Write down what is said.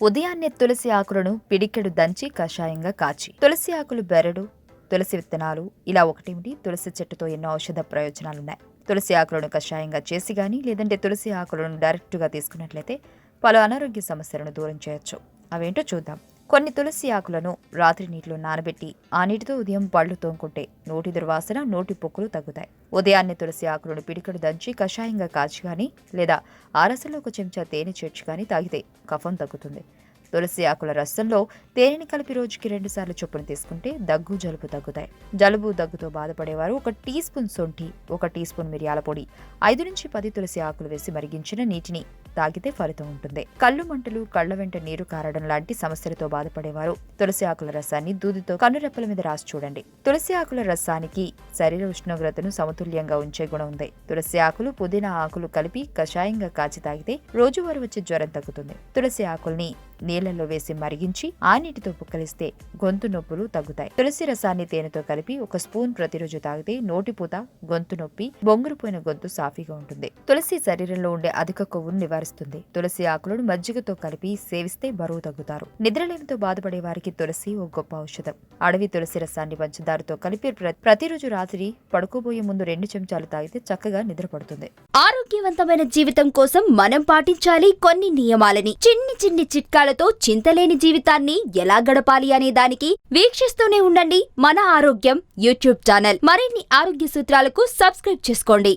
ఉదయాన్నే తులసి ఆకులను పిడికెడు దంచి కషాయంగా కాచి, తులసి ఆకులు బెరడు, తులసి విత్తనాలు ఇలా ఒకటేమిటి తులసి చెట్టుతో ఎన్నో ఔషధ ప్రయోజనాలున్నాయి. తులసి ఆకులను కషాయంగా చేసి గాని లేదంటే తులసి ఆకులను డైరెక్ట్గా తీసుకున్నట్లయితే పలు అనారోగ్య సమస్యలను దూరం చేయొచ్చు. అవేంటో చూద్దాం. కొన్ని తులసి ఆకులను రాత్రి నీటిలో నానబెట్టి ఆ నీటితో ఉదయం పళ్ళు తోముకుంటే నోటి దుర్వాసన, నోటి పొక్కులు తగ్గుతాయి. ఉదయాన్నే తులసి ఆకులను పిడికడు దంచి కషాయంగా కాచి గాని లేదా ఆ రసంలో ఒక చెంచా తేనె చేర్చి గాని తాగితే కఫం తగ్గుతుంది. తులసి ఆకుల రసంలో తేనెని కలిపి రోజుకి 2 సార్లు చొప్పున తీసుకుంటే దగ్గు, జలుబు తగ్గుతాయి. జలుబు, దగ్గుతో బాధపడేవారు 1 టీ స్పూన్ శొంఠి, 1 టీ స్పూన్ మిరియాల పొడి, 5 నుంచి 10 తులసి ఆకులు వేసి మరిగించిన నీటిని తాగితే ఫలితం ఉంటుంది. కళ్ళు మంటలు, కళ్ల వెంట నీరు కారడం లాంటి సమస్యలతో బాధపడేవారు తులసి ఆకుల రసాన్ని దూదితో కన్నురెప్పల మీద రాసి చూడండి. తులసి ఆకుల రసానికి శరీర ఉష్ణోగ్రతను సమతుల్యంగా ఉంచే గుణం ఉంది. తులసి ఆకులు, పుదీనా ఆకులు కలిపి కషాయంగా కాచి తాగితే రోజువారీ వచ్చే జ్వరం తగ్గుతుంది. తులసి ఆకుల్ని నీళ్లలో వేసి మరిగించి ఆ నీటితో పుక్కలిస్తే గొంతు నొప్పులు తగ్గుతాయి. తులసి రసాన్ని తేనెతో కలిపి 1 స్పూన్ ప్రతిరోజు తాగితే నోటిపూత, గొంతు నొప్పి, బొంగురుపోయిన గొంతు సాఫీగా ఉంటుంది. తులసి శరీరంలో ఉండే అధిక కొవ్వును నివారిస్తుంది. తులసి ఆకులను మజ్జిగతో కలిపి సేవిస్తే బరువు తగ్గుతారు. నిద్రలేమితో బాధపడే వారికి తులసి ఓ గొప్ప ఔషధం. అడవి తులసి రసాన్ని పంచదారతో కలిపి ప్రతిరోజు రాత్రి పడుకోబోయే ముందు 2 చెంచాలు తాగితే చక్కగా నిద్రపడుతుంది. ఆరోగ్యవంతమైన జీవితం కోసం మనం పాటించాలి కొన్ని నియమాలని. చిన్ని చిన్ని చిట్కాలతో చింతలేని జీవితాన్ని ఎలా గడపాలి అనే దానికి వీక్షిస్తూనే ఉండండి మన ఆరోగ్యం యూట్యూబ్ ఛానల్. మరిన్ని ఆరోగ్య సూత్రాలకు సబ్స్క్రైబ్ చేసుకోండి.